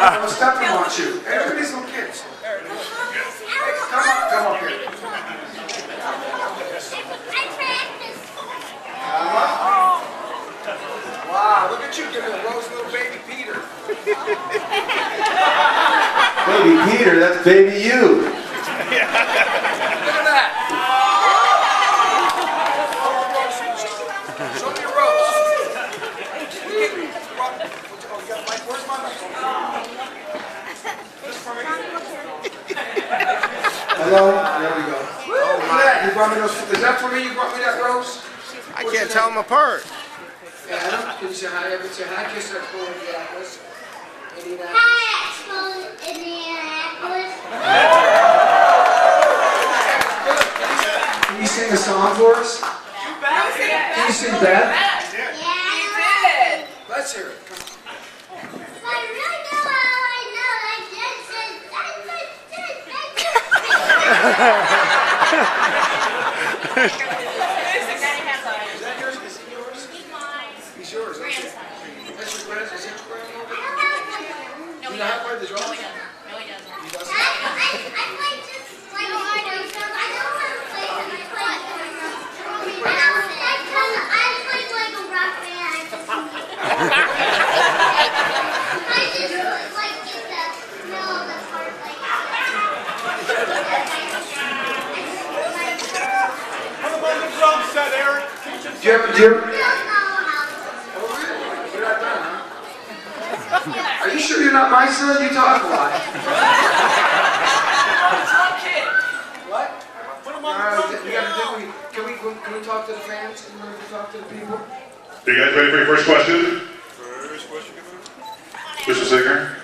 Well, Stephen wants you. Hey, look at these little kids. Hey, come up here. Wow, look at you giving a rose little baby Peter. Baby Peter, that's baby you. Look at that. Show me your rose. Oh, you got a mic? Where's my mic? This for me. Hello? There we go. Oh, look at that. You brought me those. Is that for me? You brought me that rose? I can't tell them apart. Adam, can you say hi? Everybody say hi. Kiss Expo Indianapolis. Indianapolis. Hi, Expo Indianapolis. Can you sing a song for us? Can you sing that? Yeah. Let's hear it. Come on. I really know how I know. Like this is. Is that yours? Is it yours? He's yours. That's your grandson. Is that your grandmother? No, You know how to play the drums? No, he doesn't. He doesn't? I play just like I know how to play them. I play like a rock band. I just like get the middle of the part like Put them on the drum set, Eric. Do you ever? I don't know how. Oh, really? You're not done, huh? Are you sure you're not my son? You talk a lot. What? Put them on the drum set. Can we talk to the fans? Can we talk to the people? Are you guys ready for your first question? Mr. Singer?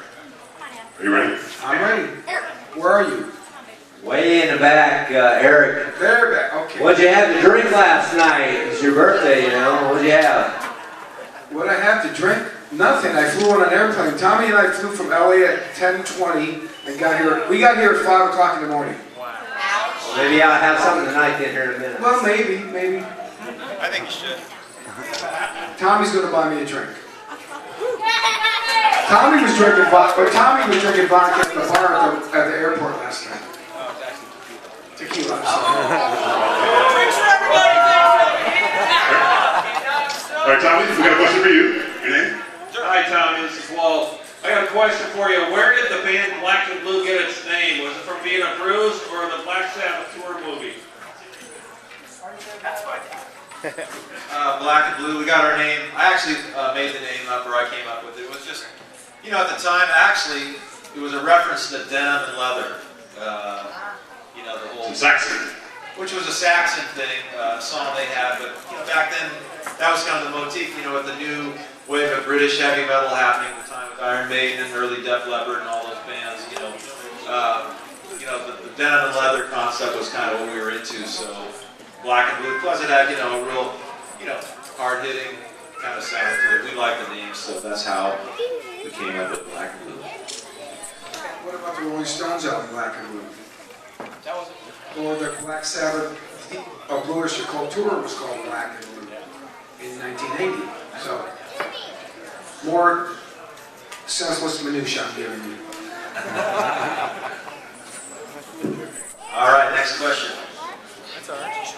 Are you ready? I'm ready. Where are you? Way in the back, Eric. There, back. Okay. What'd you have to drink last night? It's your birthday, you know. What'd you have? What I have to drink? Nothing. I flew on an airplane. Tommy and I flew from LA at 10:20 and got here. We got here at 5 o'clock in the morning. Well, maybe I'll have something tonight then here in a minute. Well, maybe. I think you should. Tommy's going to buy me a drink. Tommy was drinking vodka at the bar at the airport last night. Tequila. I'm sorry. All right, Tommy, we got a question for you. Your name? Hi, Tommy. This is Walt. I got a question for you. Where did the band Black and Blue get its name? Was it from being a bruise or the Black Sabbath tour movie? Black and Blue, we got our name. I actually made the name up, or I came up with it. It was just, you know, at the time, actually, it was a reference to denim and leather. You know, the whole... Saxon. Which was a Saxon thing, song they had, but you know, back then, that was kind of the motif, you know, with the new wave of British heavy metal happening at the time with Iron Maiden and early Def Leppard and all those bands, you know, the denim and leather concept was kind of what we were into, so Black and Blue, plus it had, you know, a real, you know, hard-hitting kind of sound to it. We liked the name, so that's how we came up with Black and Blue. What about the Rolling Stones album, Black and Blue? Or the Black Sabbath, a Bluish Occult tour was called Black and Blue in 1980. So, more senseless minutia I'm giving you. All right, next question. That's all right.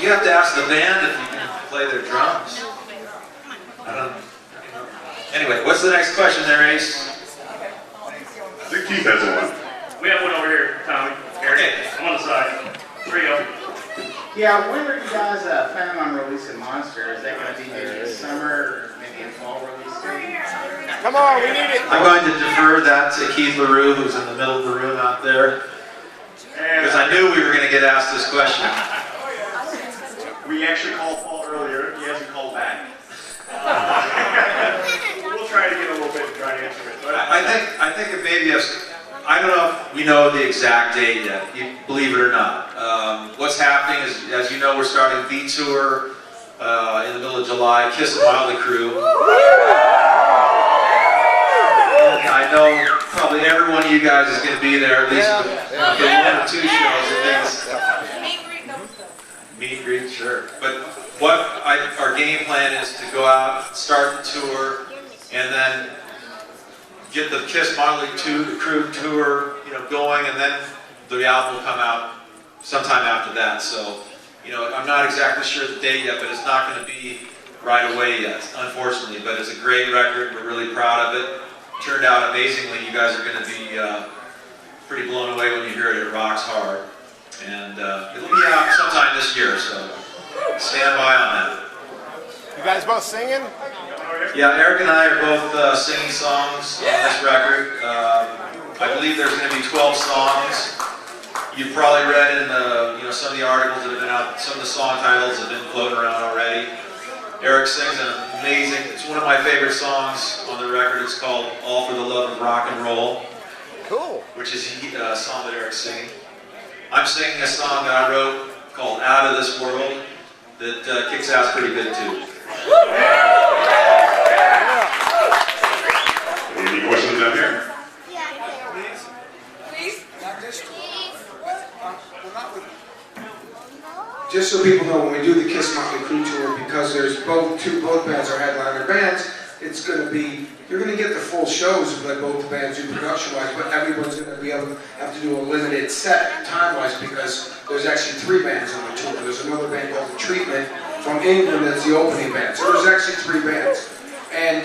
You have to ask the band if you can play their drums. I don't. Anyway, what's the next question there, Ace? I think Keith has one. We have one over here, Tommy. Okay. I'm on the side. Three of them. Yeah, when are you guys planning on releasing Monster? Is that going to be maybe in summer or maybe in fall release? Come on, we need it. I'm going to defer that to Keith LaRue, who's in the middle of the room out there, because I knew we were going to get asked this question. We actually called Paul earlier. He hasn't called back. We'll try to get a little bit to try to answer it. But I think it maybe I don't know if we know the exact date yet, believe it or not. What's happening is, as you know, we're starting V Tour in the middle of July, Kiss and Wildly Crew. And I know probably every one of you guys is going to be there, at least for one or two shows at least. Meet and greet, sure. But our game plan is to go out, start the tour, and then get the Kiss Motley Crue tour, going, and then the album will come out sometime after that. So, I'm not exactly sure the date yet, but it's not going to be right away yet, unfortunately. But it's a great record. We're really proud of it. Turned out amazingly. You guys are going to be pretty blown away when you hear it. It rocks hard. And it'll be out sometime this year, so stand by on that. You guys both singing? Yeah, Eric and I are both singing songs on this record. I believe there's going to be 12 songs. You've probably read in some of the articles that have been out, some of the song titles have been floating around already. Eric sings an amazing, it's one of my favorite songs on the record. It's called All for the Love of Rock and Roll. Cool. Which is a song that Eric's singing. I'm singing a song that I wrote called Out of This World that kicks ass pretty good too. Any questions out here? Just so people know, when we do the Kiss Motley Crue tour, because there's both bands are headliner bands, it's going to be, you're going to get the full shows that both bands do production-wise, but everyone's going to be able to have to do a limited set time-wise because there's actually 3 bands on the tour. There's another band called The Treatment from England that's the opening band. So there's actually 3 bands. And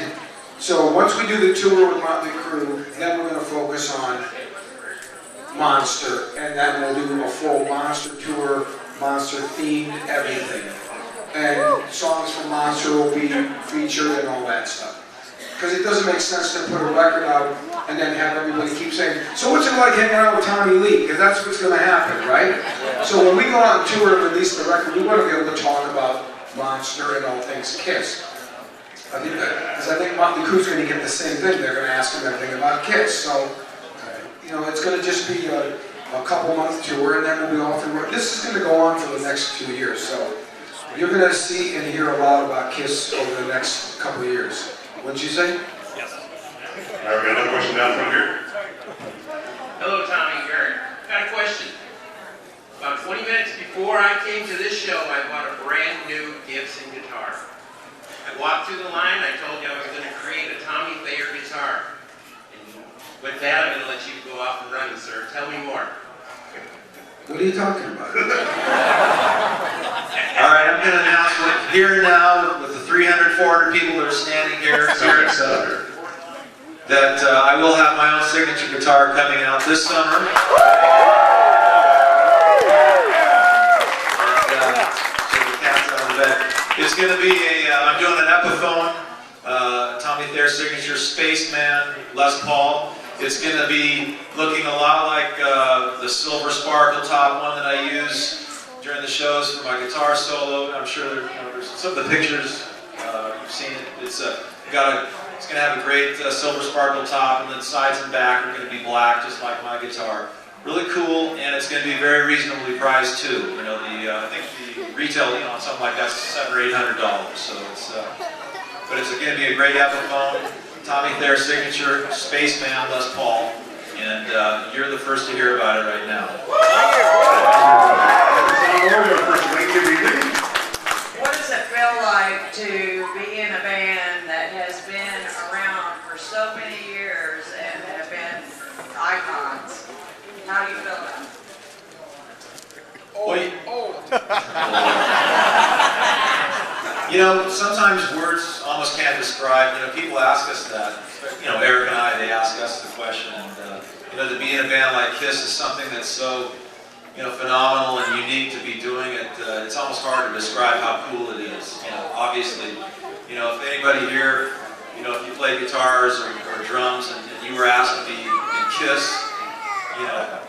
so once we do the tour with Motley Crue, then we're going to focus on Monster, and then we'll do a full Monster tour, Monster themed, everything. And songs from Monster will be featured and all that stuff. Because it doesn't make sense to put a record out and then have everybody keep saying, so what's it like hanging out with Tommy Lee? Because that's what's going to happen, right? So when we go out on tour and release the record, we want to be able to talk about Monster and all things Kiss. Because I think Motley Crue's going to get the same thing. They're going to ask him everything about Kiss. So, it's going to just be a couple-month tour, and then we'll be off and running. This is going to go on for the next 2 years. So you're going to see and hear a lot about Kiss over the next couple of years. Wouldn't you say? All right, we got another question down front here. Hello, Tommy. Eric. Got a question. About 20 minutes before I came to this show, I bought a brand new Gibson guitar. I walked through the line. I told you I was going to create a Tommy Thayer guitar. And with that, I'm going to let you go off and run, sir. Tell me more. What are you talking about? All right, I'm going to announce here now with the 300, 400 people that are standing here, that I will have my own signature guitar coming out this summer. It's going to be I'm doing an Epiphone, Tommy Thayer signature Spaceman Les Paul. It's going to be looking a lot like the silver sparkle top one that I use during the shows for my guitar solo. I'm sure there's some of the pictures you've seen. It's going to have a great silver sparkle top, and then sides and back are going to be black, just like my guitar. Really cool, and it's going to be very reasonably priced too. I think the retail, on something like that's $700 or $800. So but it's going to be a great Epiphone, Tommy Thayer signature, Spaceman Les Paul, and you're the first to hear about it right now. What does it feel like to be in a band that has been around for so many years and have been icons? How do you feel about it? Sometimes words almost can't describe. People ask us that. Eric and I, they ask us the question. And to be in a band like Kiss is something that's so, phenomenal and unique to be doing it. It's almost hard to describe how cool it is. Obviously, if anybody here, if you play guitars or drums and you were asked to be in Kiss,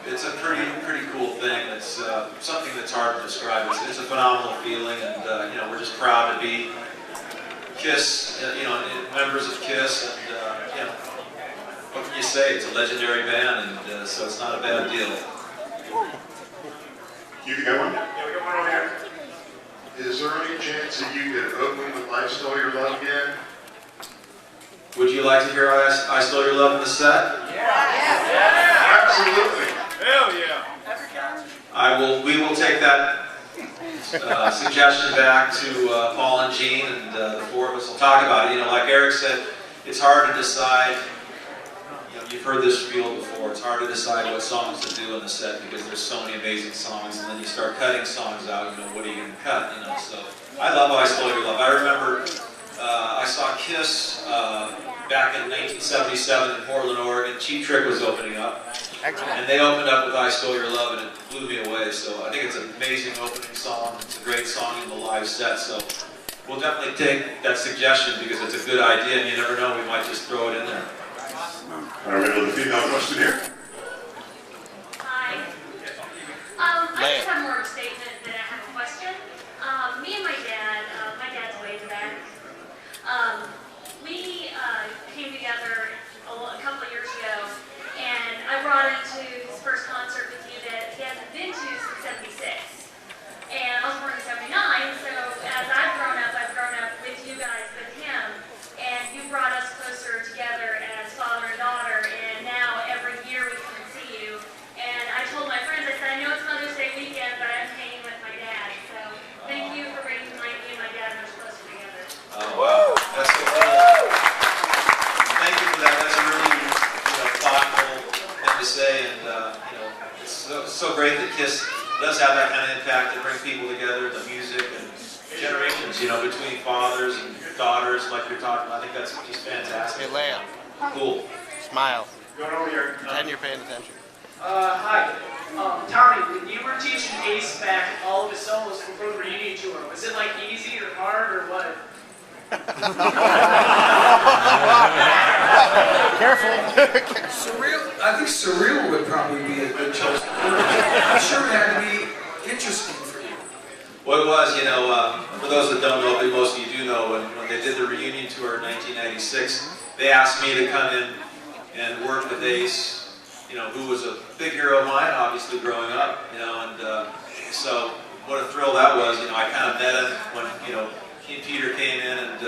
it's a pretty cool thing. It's something that's hard to describe. It's a phenomenal feeling, and we're just proud to be Kiss, members of Kiss, and what can you say? It's a legendary band, and so it's not a bad deal. You got one? Yeah, we got one over here. Is there any chance that you could open with I Stole Your Love again? Would you like to hear I Stole Your Love in the set? Yeah. Absolutely. Hell yeah. We will take that suggestion back to Paul and Gene, and the four of us will talk about it. You know, like Eric said, it's hard to decide. You know, you've heard this spiel before. It's hard to decide what songs to do in the set because there's so many amazing songs, and then you start cutting songs out. You know, what are you going to cut? You know, so I love "I Stole Your Love." I remember I saw Kiss back in 1977 in Portland, Oregon. Cheap Trick was opening up. Excellent. And they opened up with "I Stole Your Love," and it blew me away. So I think it's an amazing opening song. It's a great song in the live set. So we'll definitely take that suggestion because it's a good idea, and you never know, we might just throw it in there. All right, we have the female question here. Hi. I just have more of a statement than I have a question. Me and my dad's way back. We came together a couple of years ago, and I brought him to his first concert with you that he hasn't been to since '76. And I was born in '79, so as I've grown up with you guys, with him, and you brought us closer together as father and daughter, and now every year we come and see you. And I told my friends, I said, I know it's Mother's Day weekend, but I'm hanging with my dad. So thank you for bringing me and my dad much closer together. Oh, wow. That's so cool. Thank you for that. That's a really thoughtful thing to say. And, it's so great that KISS does have that kind of impact to bring people together, the music and generations, between fathers and daughters, like you're talking about. I think that's just fantastic. Hey, Lamb. Cool. Smile. Going over here. Pretend you're paying attention. Hi. Tommy, when you were teaching Ace back all of his solos for the reunion tour, was it like easy or hard or what? Careful. Surreal. I think surreal would probably be a good choice. I'm sure it had to be interesting for you. Well, it was, for those that don't know, but most of you do know, when they did the reunion tour in 1996, they asked me to come in and work with Ace, who was a big hero of mine, obviously, growing up, and so what a thrill that was. I kind of met him when, Peter came in, and,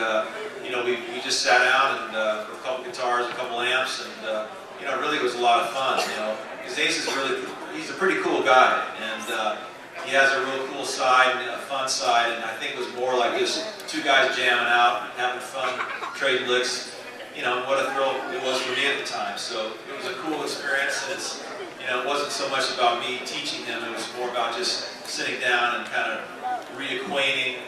we just sat down and with a couple guitars, a couple amps, and, it really was a lot of fun, because Ace is he's a pretty cool guy, and he has a real cool side, and a fun side, and I think it was more like just two guys jamming out, having fun, trading licks, what a thrill it was for me at the time. So it was a cool experience, and it wasn't so much about me teaching him, it was more about just sitting down and kind of reacquainting,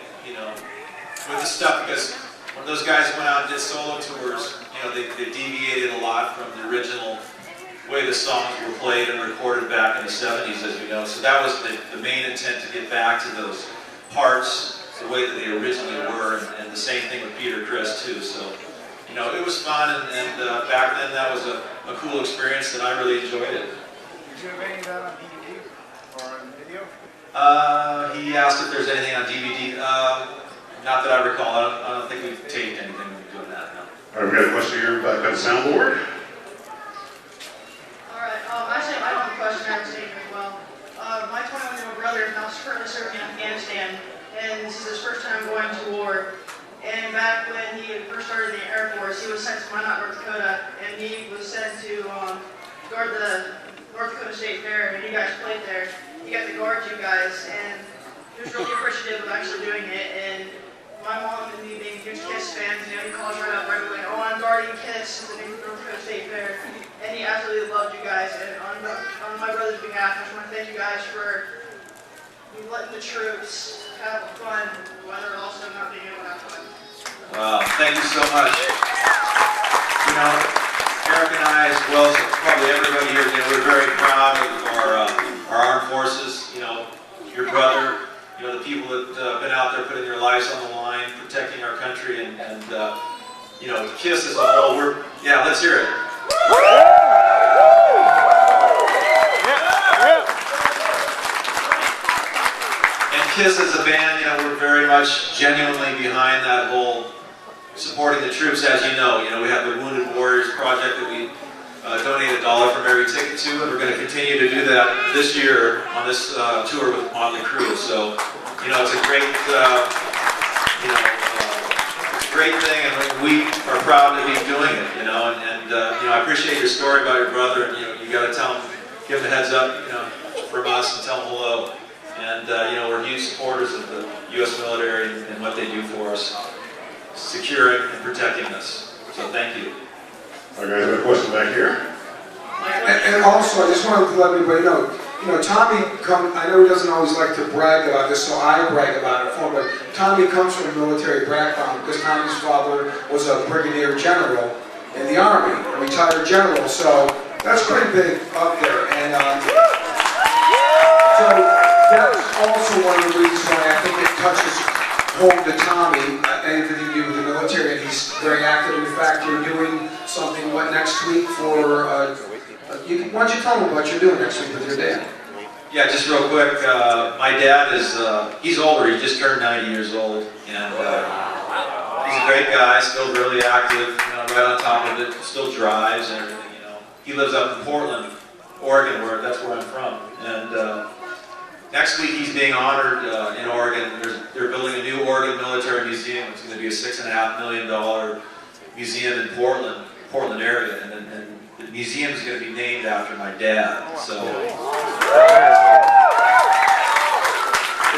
with the stuff, because when those guys went out and did solo tours, they deviated a lot from the original way the songs were played and recorded back in the 70s, as we know. So that was the main intent, to get back to those parts the way that they originally were, and the same thing with Peter Criss too. So, it was fun, and back then that was a cool experience, and I really enjoyed it. Did you have any of that on DVD or on video? He asked if there's anything on DVD. Not that I recall. I don't think we've taped anything doing that, no. All right, we got a question here back on the soundboard. Alright, actually I don't have a question, I have a statement as well. My 21-year-old brother is now currently serving in Afghanistan, and this is his first time going to war. And back when he had first started in the Air Force, he was sent to Minot, North Dakota, and he was sent to guard the North Dakota State Fair, and you guys played there. He got to guard you guys, and he was really appreciative of actually doing it. And my mom and me being huge KISS fans, he calls right up right away, oh, I'm guarding KISS at the North Dakota State Fair. And he absolutely loved you guys, and on my brother's behalf, I just want to thank you guys for letting the troops have fun, while also not being able to have fun. Wow, thank you so much. Eric and I, as well as probably everybody here, we're very proud of our armed forces, your brother, the people that have been out there putting their lives on the line, protecting our country, and KISS as a whole, let's hear it. And KISS as a band, we're very much genuinely behind that whole supporting the troops, as you know. We have the Wounded Warriors Project that we donate $1 from every ticket to, and we're going to continue to do that this year on this tour with Motley Crue. So, it's a great, great thing, and we are proud to be doing it. I appreciate your story about your brother, and you got to tell him, give him a heads up, from us, and tell him hello. And we're huge supporters of the U.S. military and what they do for us, securing and protecting us. So thank you. All right, guys, I have a question back here. And also, I just wanted to let everybody know, Tommy I know he doesn't always like to brag about this, so I brag about it for him, but Tommy comes from a military background because Tommy's father was a brigadier general in the Army, a retired general, so that's pretty big up there. And so that's also one of the reasons why I think it touches home to Tommy, anything to do with the military, and he's very active. In fact, you're doing something, next week for, why don't you tell them what you're doing next week with your dad? Yeah, just real quick, my dad is, he's older, he just turned 90 years old, and he's a great guy, still really active, right on top of it, still drives and everything, He lives up in Portland, Oregon, that's where I'm from, and next week he's being honored in Oregon. They're building a new Oregon Military Museum. It's going to be a $6.5 million museum in Portland area, and the museum is going to be named after my dad. So it's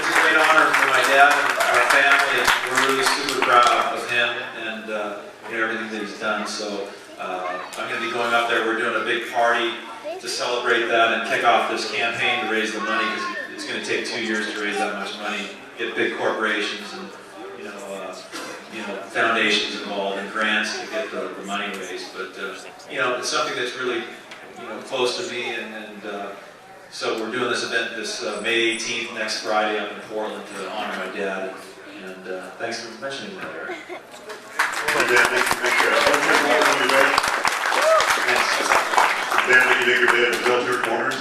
a great honor for my dad and our family, and we're really super proud of him and everything that he's done. So I'm going to be going up there. We're doing a big party to celebrate that and kick off this campaign to raise the money, because it's going to take 2 years to raise that much money, get big corporations and foundations involved and grants to get the money raised. But it's something that's really close to me, and so we're doing this event this May 18th, next Friday, up in Portland to honor my dad. And thanks for mentioning that, Eric. Dan, thank you make your dad develop your corners?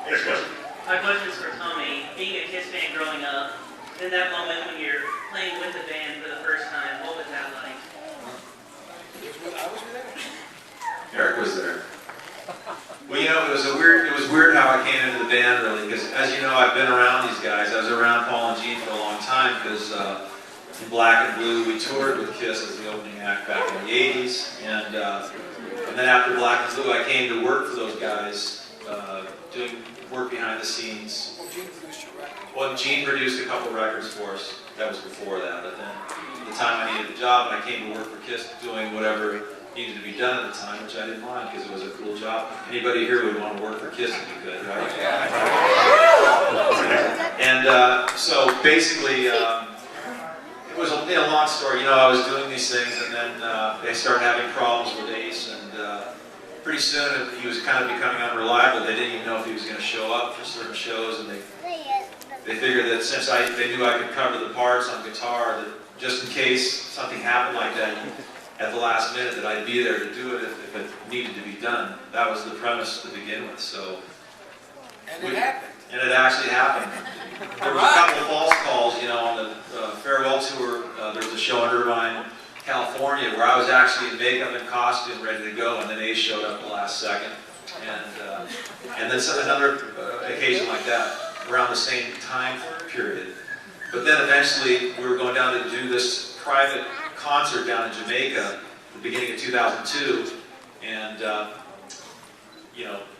Next question. My question is for Tommy. Being a KISS fan growing up, in that moment when you're playing with the band for the first time, what was that like? Eric was there. Well, it was weird how I came into the band, really, because as you know, I've been around these guys. I was around Paul and Gene for a long time, because in Black and Blue, we toured with KISS as the opening act back in the 80s, and then after Black and Blue, I came to work for those guys, doing work behind the scenes. Well, Gene produced a couple records for us. That was before that, but then at the time I needed a job, and I came to work for KISS doing whatever needed to be done at the time, which I didn't mind because it was a cool job. Anybody here would want to work for KISS if you could, right? And so basically, it was a long story. I was doing these things, and then they started having problems with Ace, and pretty soon he was kind of becoming unreliable. They didn't even know if he was going to show up for certain shows, and they figured that since they knew I could cover the parts on guitar, that just in case something happened like that at the last minute, that I'd be there to do it if it needed to be done. That was the premise to begin with. So, and it happened. And it actually happened. There was a couple of false calls, on the farewell tour. There was a show in Irvine, California, where I was actually in makeup and costume, ready to go, and then Ace showed up at the last second. And then another occasion like that, around the same time period. But then eventually, we were going down to do this private concert down in Jamaica at the beginning of 2002, and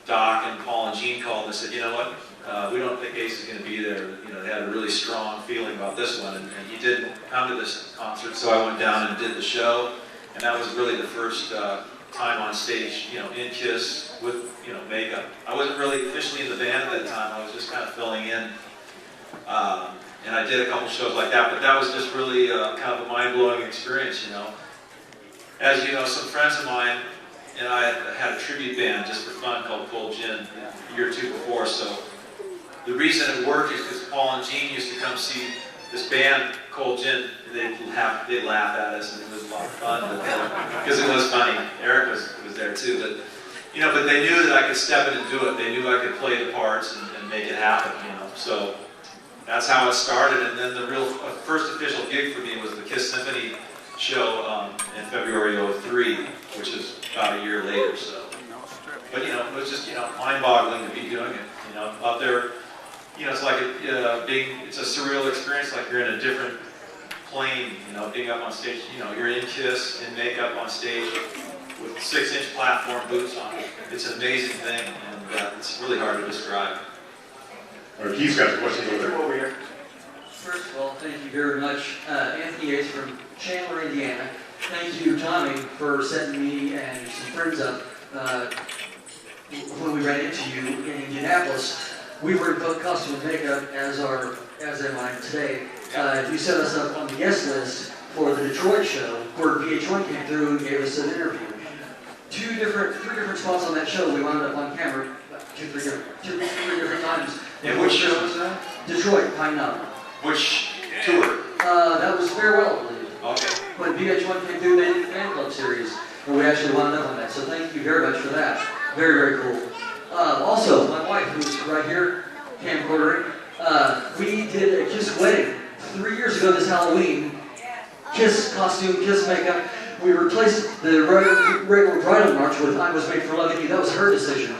Doc and Paul and Gene called and said, you know what, we don't think Ace is going to be there. They had a really strong feeling about this one, and he didn't come to this concert, so I went down and did the show, and that was really the first time on stage, in KISS with, makeup. I wasn't really officially in the band at that time. I was just kind of filling in. And I did a couple shows like that, but that was just really kind of a mind-blowing experience, As you know, some friends of mine and I had a tribute band just for fun called Cold Gin a year or two before, so the reason it worked is because Paul and Gene used to come see this band, Cold Gin. They'd laugh at us, and it was a lot of fun, because it was funny. Eric was there too, but they knew that I could step in and do it. They knew I could play the parts and make it happen, So that's how it started, and then the first official gig for me was the KISS Symphony show in February of '03, which is about a year later. So, but it was just mind-boggling to be doing it. Up there, it's like it's a surreal experience, like you're in a different plane. Being up on stage. You're in KISS in makeup on stage with 6-inch platform boots on. It's an amazing thing, and it's really hard to describe. Keith's got some questions over there. Over here. First of all, thank you very much. Anthony Yates from Chandler, Indiana. Thank you, Tommy, for setting me and some friends up when we ran into you in Indianapolis. We were in both costume and makeup, as am I today. You set us up on the guest list for the Detroit show, where VH1 came through and gave us an interview. Three different spots on that show. We wound up on camera three different times. And which show was that? Detroit, Pine Mountain. Which tour? That was Farewell, I believe. Okay. When VH1 came through, they did the fan club series, and we actually wound up on that. So thank you very much for that. Very, very cool. Also, my wife, who's right here, camcordering, we did a Kiss wedding 3 years ago this Halloween. Kiss costume, Kiss makeup. We replaced the regular bridal march with I Was Made for Loving You. That was her decision.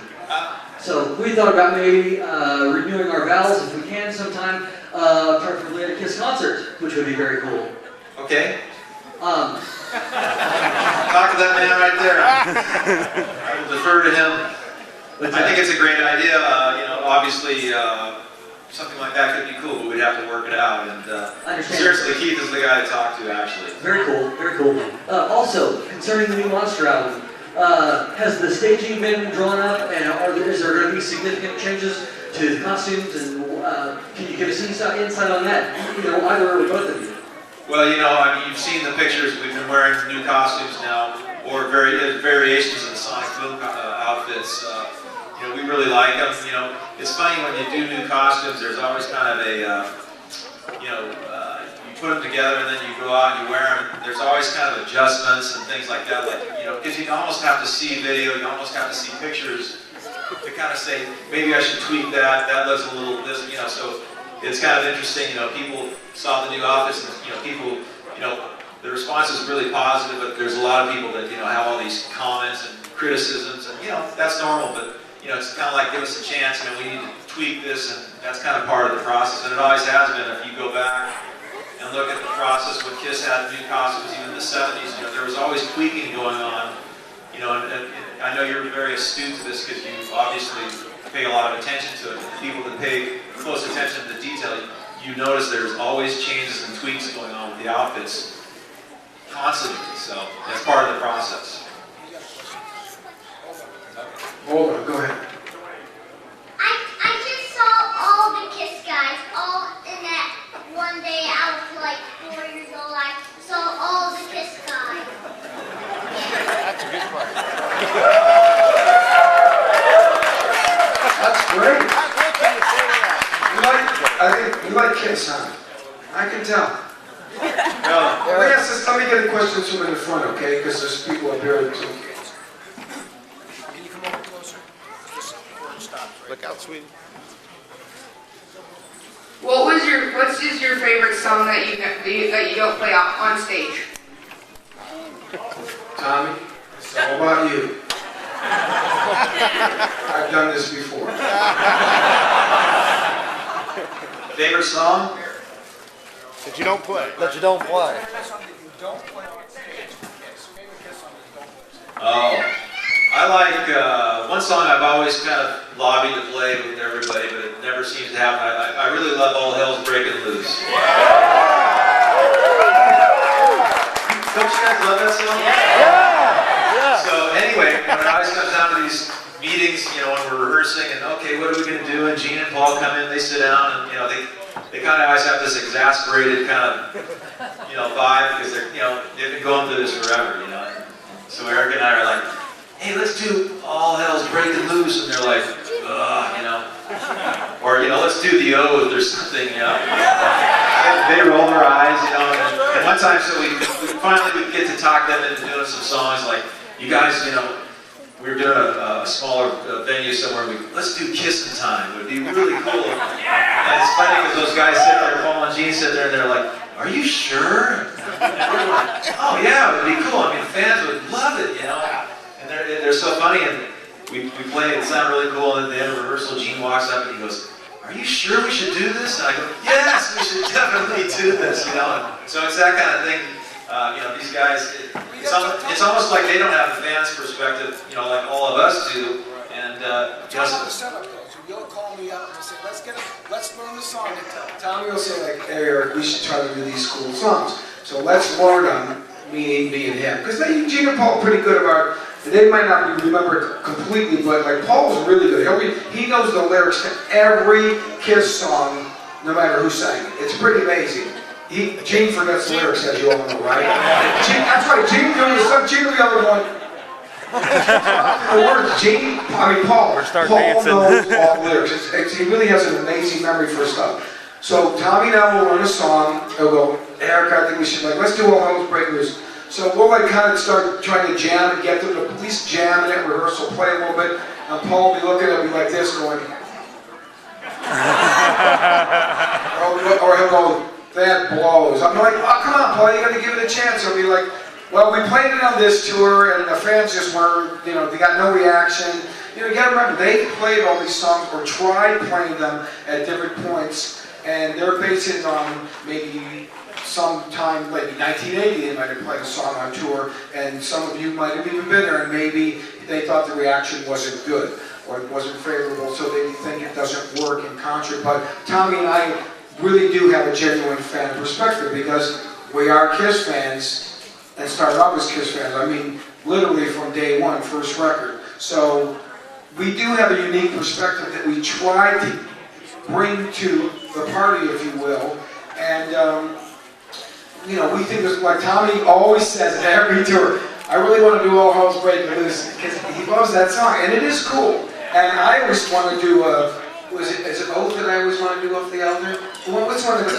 So we thought about maybe renewing our vows if we can sometime, preferably at a Kiss concert, which would be very cool. Okay. Talk to that man right there. I will defer to him. I think it's a great idea. Obviously, something like that could be cool, but we'd have to work it out. And seriously, Keith is the guy to talk to, actually. Very cool, very cool. Also, concerning the new Monster album, has the staging been drawn up, and is there going to be significant changes to the costumes? And can you give us insight on that, either or both of you? Well, you've seen the pictures. We've been wearing new costumes now, or variations of the Sonic Boom outfits. We really like them. It's funny when you do new costumes. There's always kind of a, you put them together and then you go out and you wear them. There's always kind of adjustments and things like that. Because you almost have to see video, you almost have to see pictures to kind of say, maybe I should tweak that. That looks a little this, So it's kind of interesting. People saw the new outfits, and people, the response is really positive. But there's a lot of people that have all these comments and criticisms, and that's normal. But it's kind of like, give us a chance, we need to tweak this, and that's kind of part of the process, and it always has been. If you go back and look at the process when Kiss had new costumes, even in the 70s, there was always tweaking going on, and I know you're very astute to this because you obviously pay a lot of attention to it. People that pay close attention to the detail, you notice there's always changes and tweaks going on with the outfits constantly, so that's part of the process. Hold on, go ahead. I just saw all the Kiss guys, all in that one day. I was like 4 years old. I saw all the Kiss guys. That's a good part. That's great. I think you like Kiss, huh? I can tell. Let me get a question to him in the front, okay? Because there's people up here too. Look out, sweetie. What's your favorite song that you don't play on stage? Tommy, it's all about you. I've done this before. Favorite song? That you don't play. That you don't play. Oh, I like one song I've always kind of lobbied to play with everybody, but it never seems to happen. I really love All Hell's Breaking Loose. Don't you guys love that song? Yeah. So anyway, when it always comes down to these meetings, when we're rehearsing and okay, what are we going to do? And Gene and Paul come in, they sit down, and they kind of always have this exasperated kind of vibe because they've been going through this forever, So Eric and I are like, hey, let's do All Hell's Breaking Loose, and they're like, or let's do the Oath or something, They roll their eyes, And one time, so we finally get to talk them into doing some songs like, you guys, we were doing a smaller venue somewhere. Let's do Kissin' Time. It would be really cool. And it's funny because those guys sit there, Paul and Gene sit there, and they're like, "Are you sure?" And we're like, "Oh yeah, it would be cool. I mean, fans would love it, And they're so funny. And we played. It sounded really cool. And at the end of rehearsal, Gene walks up and he goes, "Are you sure we should do this?" And I go, "Yes, we should definitely do this." So it's that kind of thing. These guys, it's almost like they don't have the fans' perspective, like all of us do. And Tell them the setup goes. You'll call me up and say, let's get a let's learn the song. And Tommy will say like, hey Eric, we should try to do these cool songs. So let's learn them, meaning me and him. Because Gene and Paul are pretty good about, and they might not remember completely, but like Paul's really good. He knows the lyrics to every Kiss song, no matter who sang it. It's pretty amazing. Gene forgets the lyrics, as you all know, right? That's right, Gene doing the song, Gene will be able to go, the words, Paul knows all the lyrics. He really has an amazing memory for stuff. So Tommy and I will learn a song, and we'll go, Eric, I think we should, like, let's do All Hell's Breaking Loose. So we'll like kind of start trying to jam and get them to at least jam in it, rehearsal, play a little bit, and Paul will be looking at me like this going, or he'll go, that blows. I'm like, oh, come on, Paul, you got to give it a chance. He'll be like, well, we played it on this tour, and the fans just weren't, they got no reaction. You got to remember, they played all these songs or tried playing them at different points, and they're basing it on maybe sometime, maybe 1980, they might have played a song on tour, and some of you might have even been there, and maybe they thought the reaction wasn't good, or it wasn't favorable, so they think it doesn't work in concert. But Tommy and I really do have a genuine fan perspective, because we are Kiss fans, and started off as Kiss fans. I mean, literally from day one, first record. So we do have a unique perspective that we try to bring to the party, if you will. And we think it's like Tommy always says at every tour, I really want to do All Hell's Breaking Loose, because he loves that song, and it is cool. And I always want to do is it Oath that I always want to do Oath the Elder? What's one of the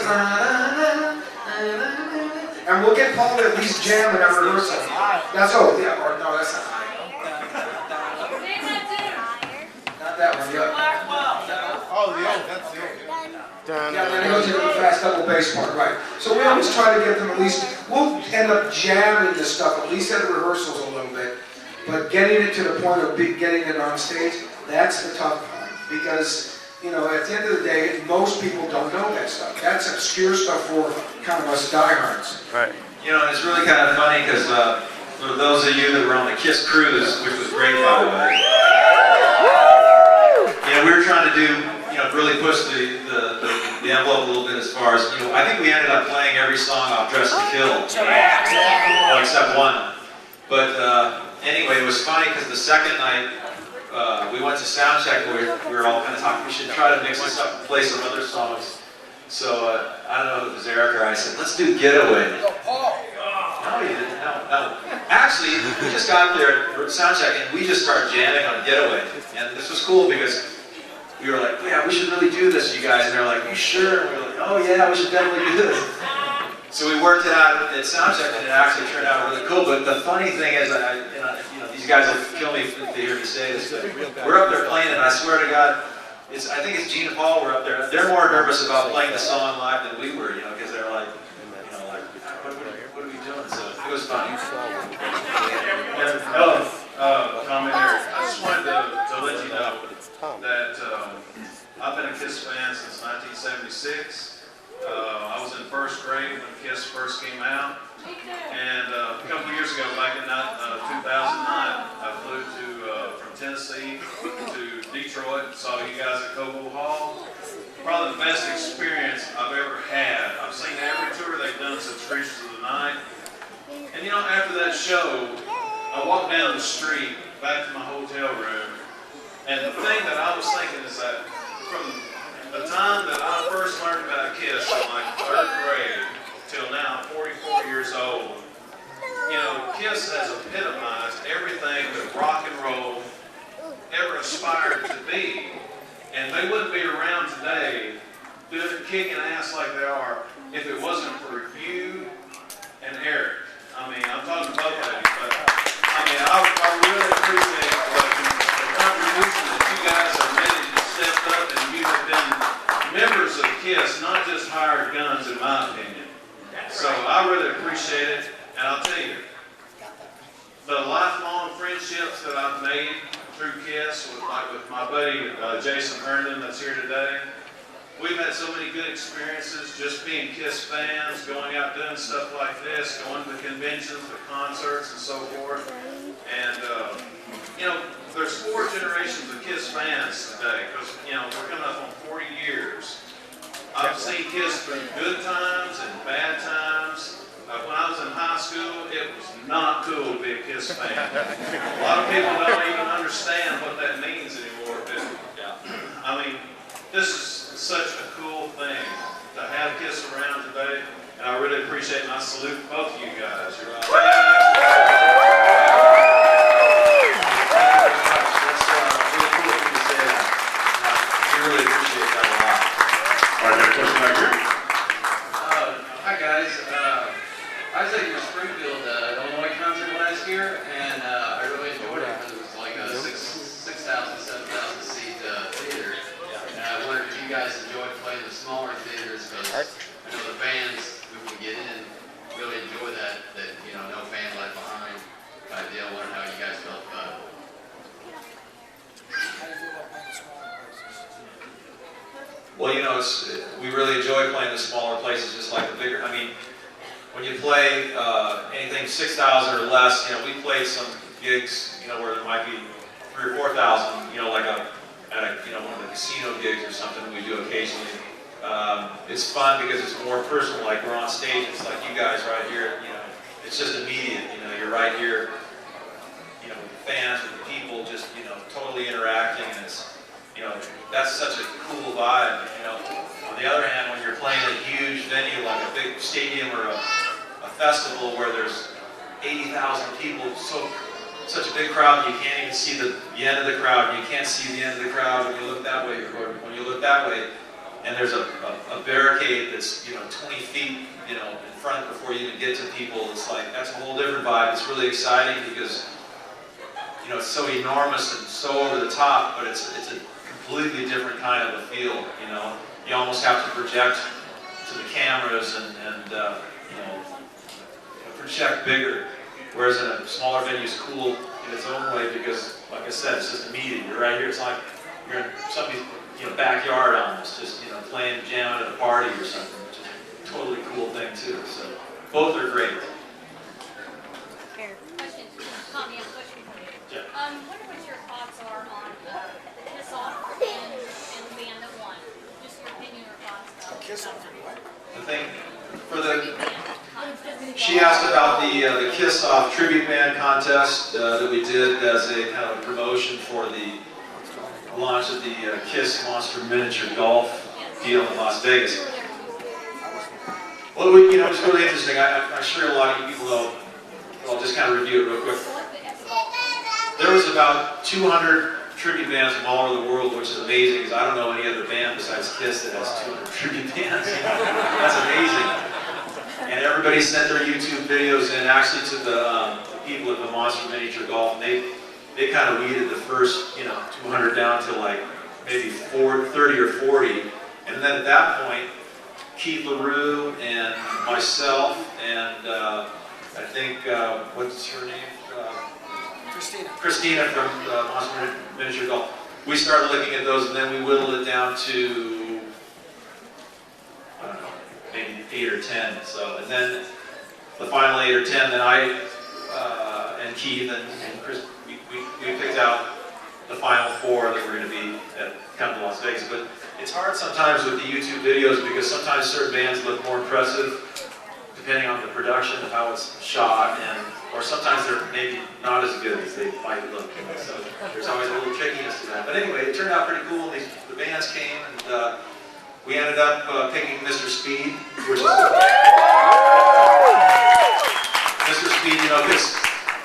and we'll get Paul to at least jam in our rehearsal. That's Oath, yeah, or no, that's not. Not that one, yeah. Oh, the Oath, that's the Oath. Yeah, then it goes into the fast double bass part, right. So we always try to get them at least, we'll end up jamming this stuff, at least at rehearsals a little bit, but getting it to the point of getting it on stage, that's the tough part. Because, at the end of the day, most people don't know that stuff. That's obscure stuff for kind of us diehards. Right. It's really kind of funny, because for those of you that were on the Kiss cruise, which was great, by the way, we were trying to do, really push the envelope a little bit as far as, I think we ended up playing every song off Dress to Kill, well, except one. But anyway, it was funny because the second night, we went to sound check where we were all kind of talking, we should try to mix this up and play some other songs. So I don't know if it was Eric or I said, let's do Getaway. No, you didn't. No. Actually, we just got there at sound check and we just started jamming on Getaway. And this was cool because we were like, yeah, we should really do this, you guys. And they were like, you sure? And we were like, oh yeah, we should definitely do this. So we worked it out at soundcheck, and it actually turned out really cool. But the funny thing is, these guys will kill me if they hear me say this, but we're up there playing it, and I swear to God, I think it's Gene and Paul were up there. They're more nervous about playing the song live than we were, because they're like, what are we doing? So it was fun. Comment here. I just wanted to let you know that I've been a Kiss fan since 1976. I was in first grade when Kiss first came out. And a couple of years ago, back in 2009, I flew from Tennessee to Detroit, saw you guys at Cobo Hall. Probably the best experience I've ever had. I've seen every tour they've done since Creatures of the Night. And after that show, I walked down the street back to my hotel room, and the thing that I was thinking is that from the time that I first learned about Kiss in like 3rd grade till now, I'm 44 years old, Kiss has epitomized everything that rock and roll ever aspired to be. And they wouldn't be around today kicking ass like they are if it wasn't for you and Eric. I'm talking both of you, but I really appreciate the contribution that you guys have made and stepped up, and you have been members of KISS, not just hired guns, in my opinion. So I really appreciate it, and I'll tell you, the lifelong friendships that I've made through KISS, with my buddy Jason Herndon that's here today, we've had so many good experiences just being KISS fans, going out doing stuff like this, going to conventions, to concerts and so forth. And, you know, there's 4 generations of KISS fans today because, you know, we're coming up on 40 years. I've seen KISS through good times and bad times. When I was in high school, it was not cool to be a KISS fan. A lot of people don't even understand what that means anymore. But, I mean, this is such a cool thing to have KISS around today, and I really appreciate and I salute both of you guys. You're all really appreciate that a lot. All right, got a question back here. Hi guys, I was at your Springfield, Illinois concert last year, and I really enjoyed it because it was like a 6,000, 7,000 seat theater. And I wondered if you guys enjoyed playing the smaller theaters because I know the fans who can get in really enjoy that you know, no fan left behind deal. I wondered how you guys felt about it. Well, you know, we really enjoy playing the smaller places just like the bigger. I mean, when you play anything 6,000 or less, you know, we played some gigs, you know, where there might be 3,000 or 4,000, you know, like at you know, one of the casino gigs or something we do occasionally. It's fun because it's more personal, like we're on stage, it's like you guys right here, you know, it's just immediate, you know, you're right here, you know, with the fans, with the people, just, you know, totally interacting, and it's, you know, that's such a cool vibe, you know. On the other hand, when you're playing a huge venue like a big stadium or a festival where there's 80,000 people, such a big crowd, you can't even see the end of the crowd. You can't see the end of the crowd when you look that way, or when you look that way, and there's a barricade that's, you know, 20 feet, you know, in front before you even get to people. It's like, that's a whole different vibe. It's really exciting because, you know, it's so enormous and so over the top, but it's a completely different kind of a feel, you know. You almost have to project to the cameras and you know, project bigger. Whereas in a smaller venue is cool in its own way because, like I said, it's just immediate. You're right here. It's like you're in somebody's, you know, backyard almost, just, you know, playing, jamming at a party or something, which is a totally cool thing too. So both are great. Question, Tommy, I have a question for you. Yeah. Wonder what your thoughts are on the Kiss Off and the band that won. Just your opinion or thoughts about Kiss Off. The thing for the, she asked about the Kiss Off tribute band contest that we did as a kind of promotion for the launch of the Kiss Monster Miniature Golf deal in Las Vegas. Well, you know, it's really interesting. I'm sure a lot of you people know. I'll just kind of review it real quick. There was about 200 tribute bands from all over the world, which is amazing because I don't know any other band besides Kiss that has 200 tribute bands. That's amazing. And everybody sent their YouTube videos in, actually, to the people at the Monster Miniature Golf. And they kind of weeded the first, you know, 200 down to like maybe 30 or 40. And then at that point, Keith LaRue and myself and I think, what's her name? Christina from Monster Miniature Golf. We started looking at those, and then we whittled it down to, I don't know, maybe 8 or 10. So, and then the final 8 or 10, then I and Keith and Chris, we picked out the final 4 that were going to be come to Las Vegas. But it's hard sometimes with the YouTube videos because sometimes certain bands look more impressive depending on the production of how it's shot, or sometimes they're maybe not as good as they might look. So there's always a little trickiness to that. But anyway, it turned out pretty cool. The bands came, and we ended up picking Mr. Speed, which is Mr. Speed, you know, because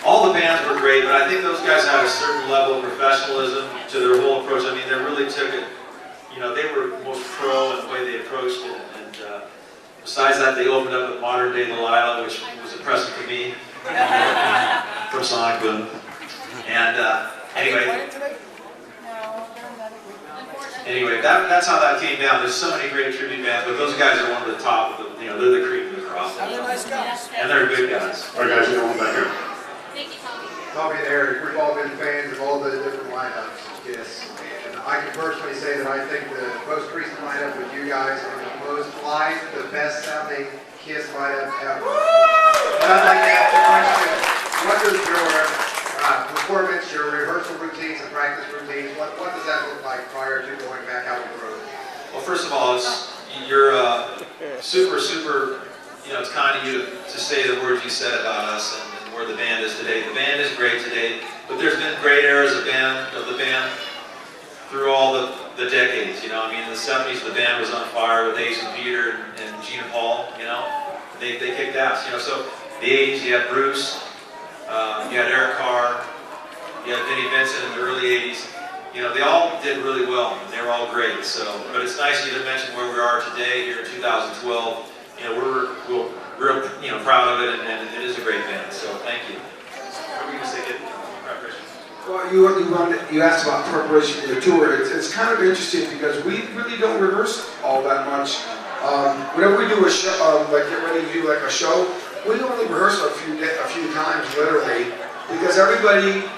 all the bands were great, but I think those guys had a certain level of professionalism to their whole approach. I mean, they really took it, you know, they were most pro in the way they approached it. And besides that, they opened up with Modern Day Delilah, which was impressive to me, from Sonic Boom. And anyway, that's how that came down. There's so many great tribute bands, but those guys are one of the top. You know, they're the cream of the crop. And they're nice guys. And they're good guys. All right, guys, you know one back here. Thank you, Tommy. Tommy and Eric, we've all been fans of all the different lineups of KISS. And I can personally say say that I think the most recent lineup with you guys are the most live, the best sounding KISS lineup ever. And I'd like to ask the question, what does your performance, your rehearsal routines and practice routines, what does that look like prior to going back out on the road? Well, first of all, you're super, it's kind of you to say the words you said about us and where the band is today. The band is great today, but there's been great eras of the band through all the decades, you know. I mean, in the 70s, the band was on fire with Ace and Peter and Gene and Paul, you know. They kicked ass, you know. So the 80s, you had Bruce, you had Eric Carr, you had Vinnie Vincent in the early 80s. You know, they all did really well. They were all great. So, but it's nice of you to mention where we are today here in 2012. You know, we're real, proud of it, and it is a great band. So, thank you. What were you going to say, kid? Well, you asked about preparation for the tour. It's kind of interesting because we really don't rehearse all that much. Whenever we do a show, like get ready to do like a show, we only rehearse a few times, literally, because everybody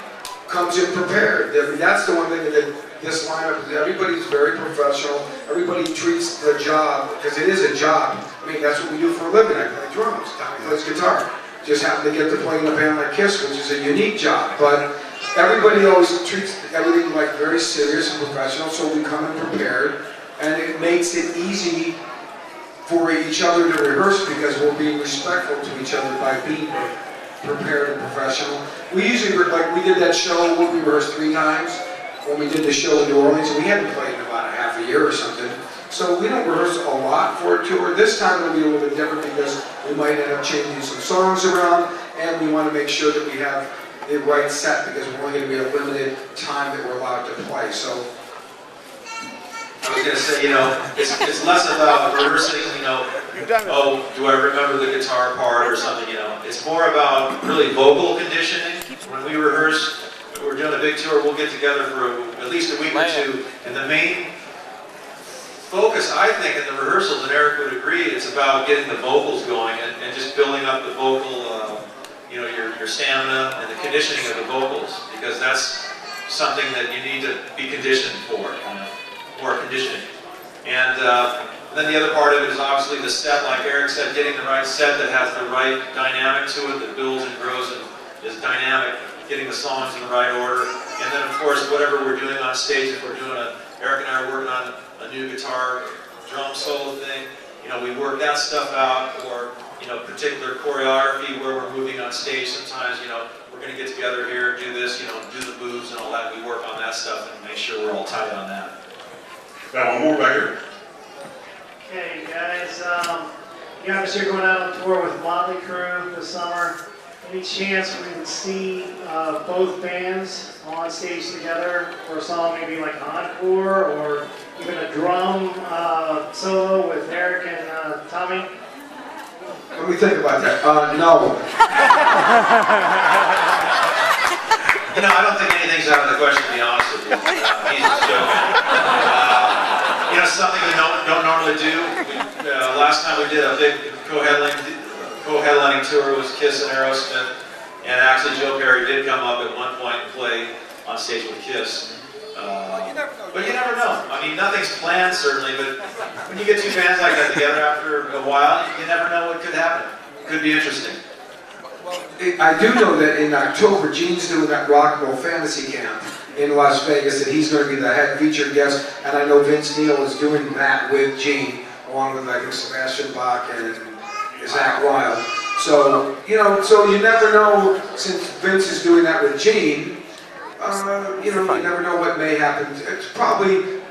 comes in prepared. I mean, that's the one thing that this lineup is. Everybody's very professional. Everybody treats the job, because it is a job. I mean, that's what we do for a living. I play drums, Tommy plays guitar. Just happen to get to play in a band like KISS, which is a unique job. But everybody always treats everything like very serious and professional, so we come in prepared, and it makes it easy for each other to rehearse because we're being respectful to each other by being prepared and professional. We usually, like we did that show, we rehearsed 3 times when we did the show in New Orleans, and we hadn't played in about a half a year or something. So we don't rehearse a lot for a tour. This time it'll be a little bit different because we might end up changing some songs around, and we want to make sure that we have the right set because we're only going to be a limited time that we're allowed to play. So I was going to say, it's less about rehearsing, oh, do I remember the guitar part or something, It's more about really vocal conditioning. When we rehearse, we're doing a big tour, we'll get together for at least a week or two, and the main focus, I think, in the rehearsals, and Eric would agree, it's about getting the vocals going and just building up the vocal, your stamina and the conditioning of the vocals, because that's something that you need to be conditioned for, more conditioning. And then the other part of it is obviously the set, like Eric said, getting the right set that has the right dynamic to it, that builds and grows and is dynamic, getting the songs in the right order. And then, of course, whatever we're doing on stage, if we're doing Eric and I are working on a new guitar drum solo thing, we work that stuff out, or particular choreography where we're moving on stage. Sometimes, we're going to get together here, do this, do the moves and all that. We work on that stuff and make sure we're all tight on that. Got one more back here. Okay, guys, you obviously are going out on tour with Motley Crue this summer. Any chance we would see both bands on stage together for a song, maybe like Encore, or even a drum solo with Eric and Tommy? Let me think about that. No. I don't think anything's out of the question, to be honest with you. He's just joking. Something we don't normally do. Last time we did a big co-headlining tour was KISS and Aerosmith, and actually Joe Perry did come up at one point and play on stage with KISS. But you never know. I mean, nothing's planned, certainly, but when you get 2 bands like that together after a while, you never know what could happen. Could be interesting. I do know that in October, Gene's doing that Rock and Roll Fantasy Camp in Las Vegas, and he's going to be the head featured guest, and I know Vince Neil is doing that with Gene, along with, I think, Sebastian Bach and Zach Wilde. So, so you never know, since Vince is doing that with Gene, you never know what may happen. It's probably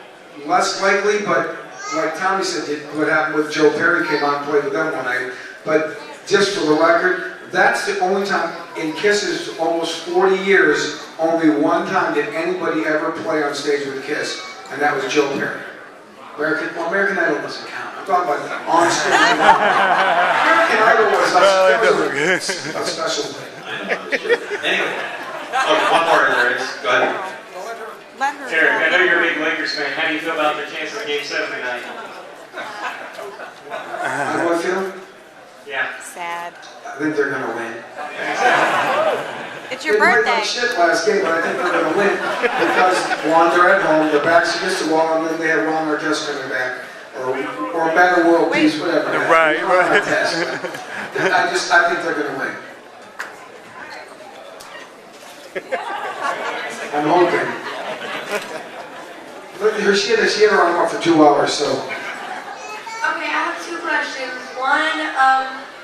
less likely, but like Tommy said, what happened with Joe Perry came on and played with them one night. But just for the record, that's the only time in KISS's almost 40 years, only one time did anybody ever play on stage with KISS, and that was Joe Perry. American Idol doesn't count. I'm talking about on stage. American Idol was a special thing. Anyway, one more, Larry. Go ahead. Eric, I know you're a big Lakers fan. How do you feel about the chance of Game 7 tonight? How do I feel? Yeah. Sad. I think they're going to win. It's your They played birthday. like shit last game, but I think they're going to win because one, they're at home, their backs against the wall, and then they have Ron Orchestra in their back, or Battle World Peace, whatever. Right. I think they're going to win. I'm hoping. Look, she had her arm up for 2 hours, so. Okay, I have 2 questions. One,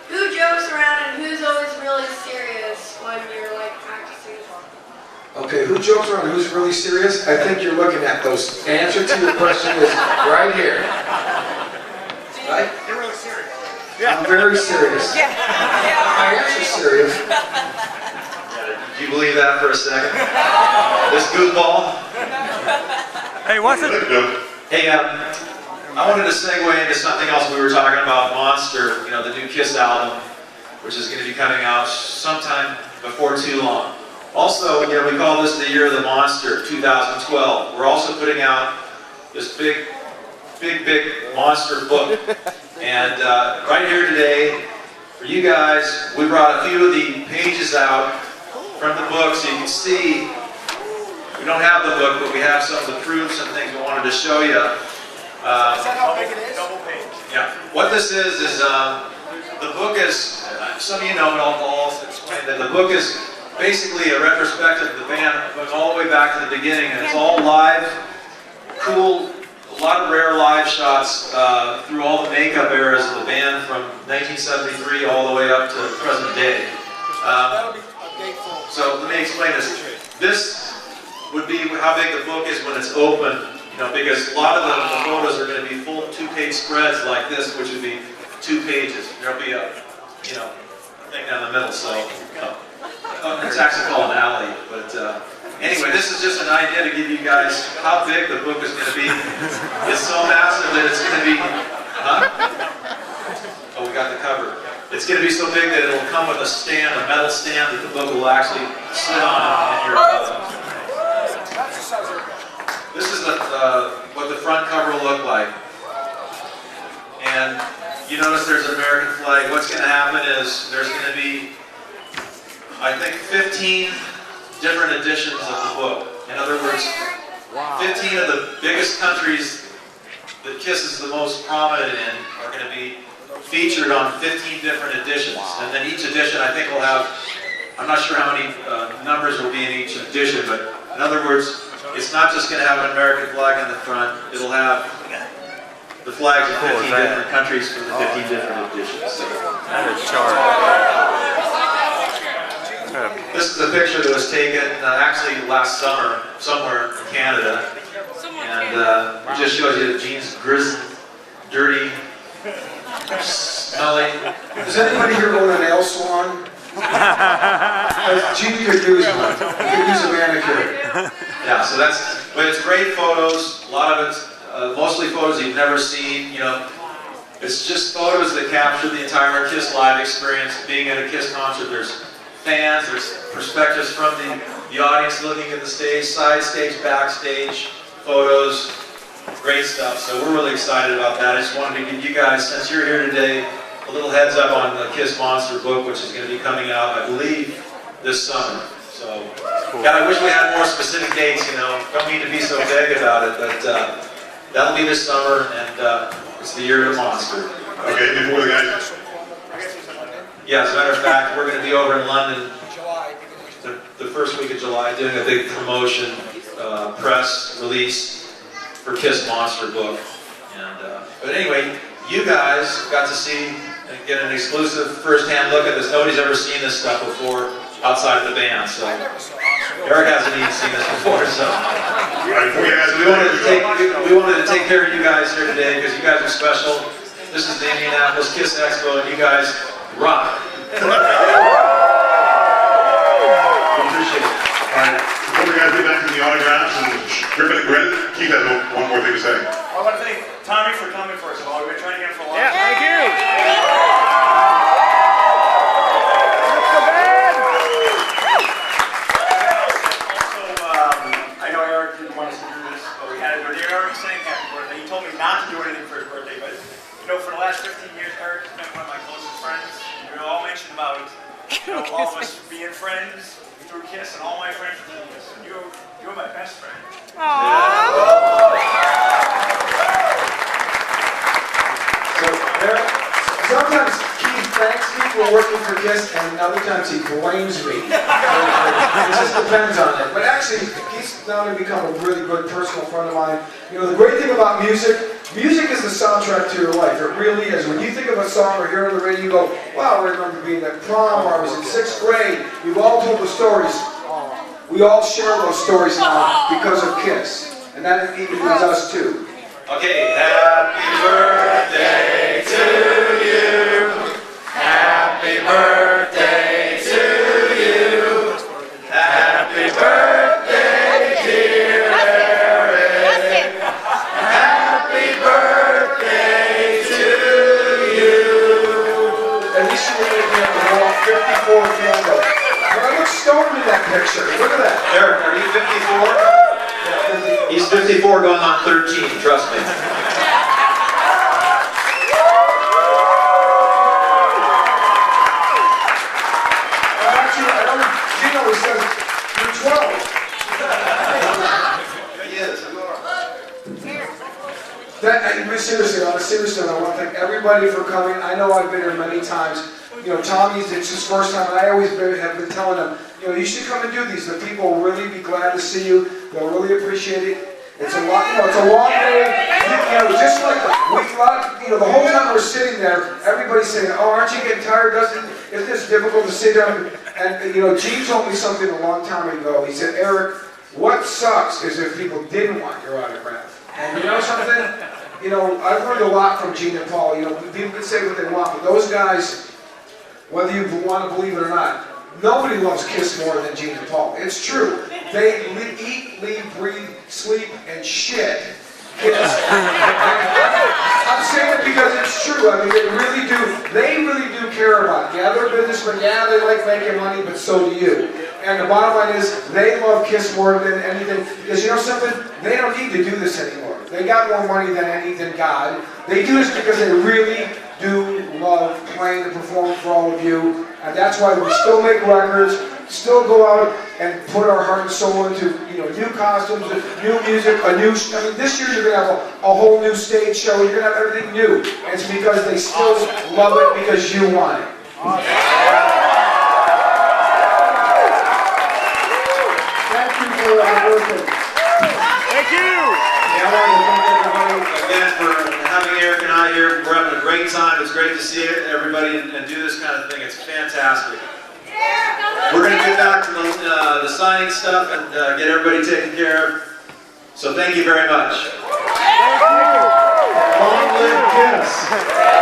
who jokes around and who's always really serious when you're like practicing? Okay, who jokes around? Who's really serious? I think you're looking at those. The answer to your question is right here. Right? You're really serious. I'm very serious. I am serious. Do you believe that for a second? This goofball? Hey, what's it? Hey, I wanted to segue into something else. We were talking about Monster, the new Kiss album, which is going to be coming out sometime before too long. Also, we call this the Year of the Monster, 2012. We're also putting out this big monster book. And right here today, for you guys, we brought a few of the pages out from the book so you can see. We don't have the book, but we have some of the proofs and things we wanted to show you. Is that how big it is? Double page. Yeah. What this is the book is, some of you know, but I'll explain that the book is basically a retrospective of the band going all the way back to the beginning, and it's all live, cool, a lot of rare live shots through all the makeup eras of the band from 1973 all the way up to present day. So let me explain this. This would be how big the book is when it's open. Because a lot of the photos are going to be full 2-page spreads like this, which would be 2 pages. There'll be a, thing down the middle, so it's actually called an alley. But anyway, this is just an idea to give you guys how big the book is going to be. It's so massive that it's going to be, oh, we got the cover. It's going to be so big that it'll come with a stand, a metal stand that the book will actually sit on in your This is what the front cover will look like. And you notice there's an American flag. What's going to happen is there's going to be, I think, 15 different editions of the book. In other words, 15 of the biggest countries that Kiss is the most prominent in are going to be featured on 15 different editions. And then each edition, I think, will have, I'm not sure how many numbers will be in each edition, but in other words, it's not just going to have an American flag on the front, it'll have the flags of 15 different countries from the 15 different editions. So. That is sharp. This is a picture that was taken actually last summer, somewhere in Canada. And it just shows you that Gene's grizzled, dirty, smelly. Does anybody here own a nail salon? Gene could use one. He could use a manicure. Yeah, so but it's great photos. A lot of it's mostly photos you've never seen. It's just photos that capture the entire Kiss live experience. Being at a Kiss concert, there's fans, there's perspectives from the audience looking at the stage, side stage, backstage, photos, great stuff. So we're really excited about that. I just wanted to give you guys, since you're here today, a little heads up on the Kiss Monster book, which is going to be coming out, I believe, this summer. So, God, I wish we had more specific dates, Don't mean to be so vague about it, but that'll be this summer, and it's the Year of the Monster. Okay, before the guys. Yeah, as a matter of fact, we're going to be over in London the first week of July doing a big promotion, press release for Kiss Monster book. And but anyway, you guys got to see and get an exclusive first-hand look at this. Nobody's ever seen this stuff before outside of the band, so Eric hasn't even seen this before, so we wanted to take care of you guys here today because you guys are special. This is the Indianapolis Kiss Expo, and you guys rock. We appreciate it. All right, before we guys get back to the autographs and dripping and grit, Keith has one more thing to say. I want to thank Tommy for coming first of all. We've been trying to get him for a while. Yeah, thank you. I know Eric didn't want us to do this, but we had it. But Eric sang happy birthday. He told me not to do anything for his birthday, but for the last 15 years, Eric has been one of my closest friends. We all mentioned about You know, all of us being friends through KISS, and all my friends through KISS. And you're my best friend. So there, sometimes Keith thanks me for working for KISS, and other times he blames me. It just depends on it. But actually, Keith's now become a really good personal friend of mine. You know, the great thing about music is the soundtrack to your life. It really is. When you think of a song or hear it on the radio, you go, wow, I remember being at prom, or I was in 6th grade. We've all told the stories. We all share those stories now because of KISS. And that includes us too. Okay, happy birthday to you. Happy birthday to you. Happy birthday, dear Eric. Happy birthday to you. And this year we're going to have the wall 54 candles. I look stoned in that picture. Look at that. Eric, are you 54? He's 54 going on 13, trust me. Actually, I don't, Gino, he says, you're 12. He is. Seriously, on a serious note, I want to thank everybody for coming. I know I've been here many times. You know, Tommy's, it's his first time, and I always have been telling him, you know, you should come and do these. The people will really be glad to see you. They'll really appreciate it. It's a long, you know, it's a long day. You know, just like the whole time we're sitting there, everybody's saying, "Oh, aren't you getting tired? Isn't this difficult to sit down?" And you know, Gene told me something a long time ago. He said, "Eric, what sucks is if people didn't want your autograph." And you know something? You know, I've learned a lot from Gene and Paul. You know, people can say what they want, but those guys, whether you want to believe it or not, nobody loves KISS more than Gene and Paul. It's true. They eat, leave, breathe, sleep, and shit KISS. I'm saying it because it's true. I mean, they really do. They really do care about it. Yeah, they're businessmen. Yeah, they like making money, but so do you. And the bottom line is, they love KISS more than anything. Because you know something? They don't need to do this anymore. They got more money than God. They do this because they really do love playing and performing for all of you. And that's why we still make records, still go out and put our heart and soul into, you know, new costumes, new music, I mean, this year you're going to have a whole new stage show. You're going to have everything new. And it's because they still love it because you want it. Thank you for working. Thank you. Yeah, I want to thank everybody Again, for having Eric and I here. We're having a great time. It's great to see everybody and do this kind of thing. It's fantastic. We're going to get back to the signing stuff and get everybody taken care of. So thank you very much. Long live KISS.